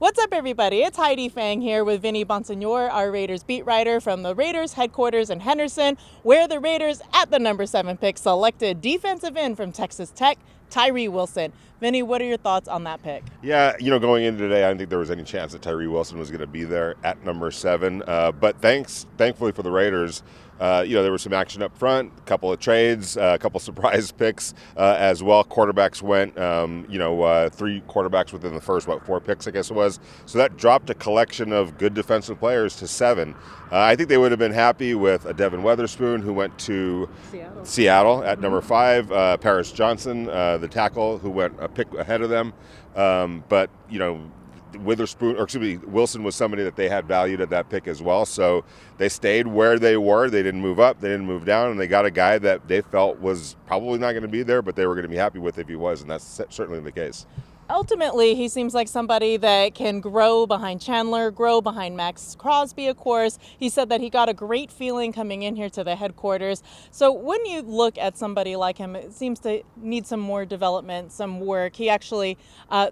What's up, everybody? It's Heidi Fang here with Vinny, Bonsignore, our Raiders beat writer from the Raiders headquarters in Henderson, where the Raiders, at the number 7 pick, selected defensive end from Texas Tech, Tyree Wilson. Vinny, what are your thoughts on that pick? Yeah, going into today, I didn't think there was any chance that Tyree Wilson was going to be there at number 7. But thankfully for the Raiders, there was some action up front, a couple of trades, a couple surprise picks as well. Quarterbacks went, 3 quarterbacks within the first, 4 picks, I guess it was. So that dropped a collection of good defensive players to 7. I think they would have been happy with a Devin Weatherspoon, who went to Seattle at number 5. Paris Johnson, the tackle, who went a pick ahead of them. But Wilson was somebody that they had valued at that pick as well. So they stayed where they were. They didn't move up. They didn't move down. And they got a guy that they felt was probably not going to be there, but they were going to be happy with if he was. And that's certainly the case. Ultimately, he seems like somebody that can grow behind Chandler, grow behind Max Crosby, of course. He said that he got a great feeling coming in here to the headquarters. So when you look at somebody like him, it seems to need some more development, some work. He actually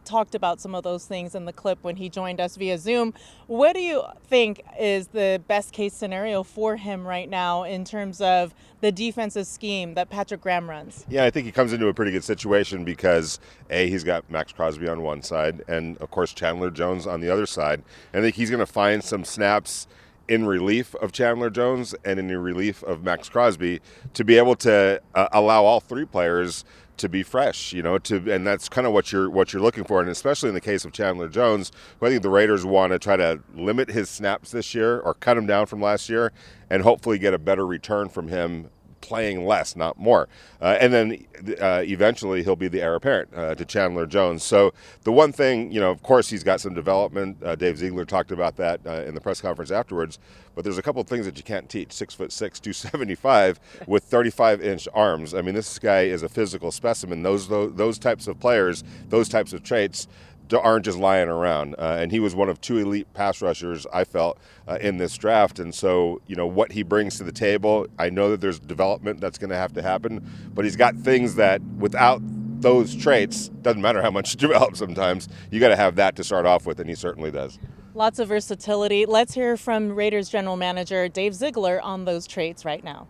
talked about some of those things in the clip when he joined us via Zoom. What do you think is the best case scenario for him right now in terms of the defensive scheme that Patrick Graham runs? Yeah, I think he comes into a pretty good situation because, A, he's got Max Crosby on one side and, of course, Chandler Jones on the other side. And I think he's going to find some snaps in relief of Chandler Jones and in the relief of Max Crosby to be able to allow all 3 players to be fresh, and that's kind of what you're looking for, and especially in the case of Chandler Jones, who I think the Raiders want to try to limit his snaps this year or cut him down from last year, and hopefully get a better return from him playing less, not more. And then eventually he'll be the heir apparent to Chandler Jones. So the one thing, of course, he's got some development. Dave Ziegler talked about that in the press conference afterwards. But there's a couple of things that you can't teach. 6'6", 275 with 35-inch arms. I mean, this guy is a physical specimen. Those types of players, those types of traits aren't just lying around. And he was one of 2 elite pass rushers, I felt, in this draft. And so, what he brings to the table, I know that there's development that's going to have to happen, but he's got things that without those traits, doesn't matter how much you develop sometimes, you got to have that to start off with, and he certainly does. Lots of versatility. Let's hear from Raiders general manager Dave Ziegler on those traits right now.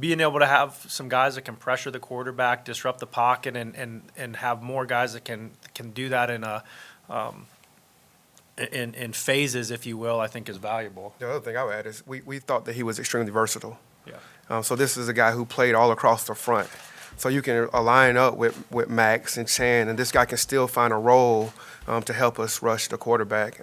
Being able to have some guys that can pressure the quarterback, disrupt the pocket, and have more guys that can do that in phases, if you will, I think is valuable. The other thing I would add is we thought that he was extremely versatile. Yeah. So this is a guy who played all across the front. So you can line up with Max and Chan, and this guy can still find a role to help us rush the quarterback.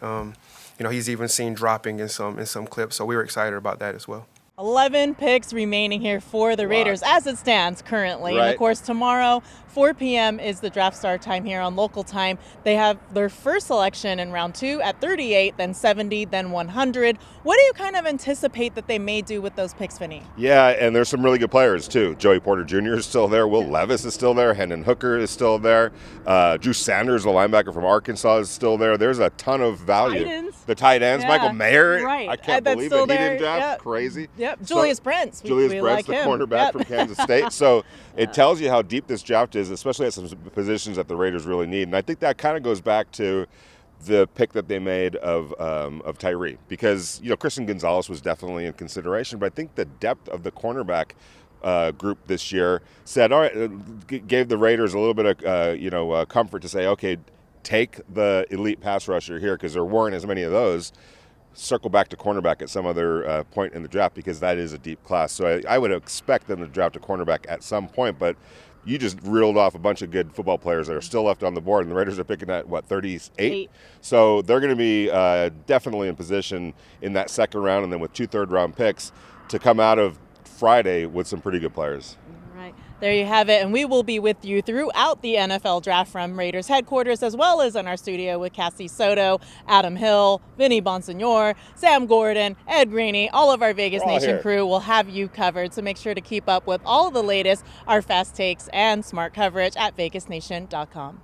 He's even seen dropping in some clips, so we were excited about that as well. 11 picks remaining here for the Raiders as it stands currently. Right. And, of course, tomorrow, 4 p.m. is the draft start time here on local time. They have their first selection in round 2 at 38, then 70, then 100. What do you kind of anticipate that they may do with those picks, Vinny? Yeah, and there's some really good players, too. Joey Porter Jr. is still there. Will Levis is still there. Hendon Hooker is still there. Drew Sanders, the linebacker from Arkansas, is still there. There's a ton of value. The tight ends. Yeah. Michael Mayer. Right. I can't That's believe still it. He there. didn't draft. Yep. Crazy. Yep. Julius Brents. Julius we Brents, like the him. cornerback from Kansas State. So it tells you how deep this draft is, especially at some positions that the Raiders really need. And I think that kind of goes back to the pick that they made of Tyree, because Christian Gonzalez was definitely in consideration, but I think the depth of the cornerback group this year said, all right, gave the Raiders a little bit of comfort to say, okay, take the elite pass rusher here because there weren't as many of those. Circle back to cornerback at some other point in the draft because that is a deep class. So I would expect them to draft a cornerback at some point, but you just reeled off a bunch of good football players that are still left on the board, and the Raiders are picking at, 38? So they're going to be definitely in position in that second round, and then with 2 third-round picks to come out of Friday with some pretty good players. Right. There you have it, and we will be with you throughout the NFL draft from Raiders headquarters, as well as in our studio with Cassie Soto, Adam Hill, Vinny Bonsignore, Sam Gordon, Ed Greeny. All of our Vegas Nation crew will have you covered, so make sure to keep up with all of the latest, our fast takes and smart coverage at vegasnation.com.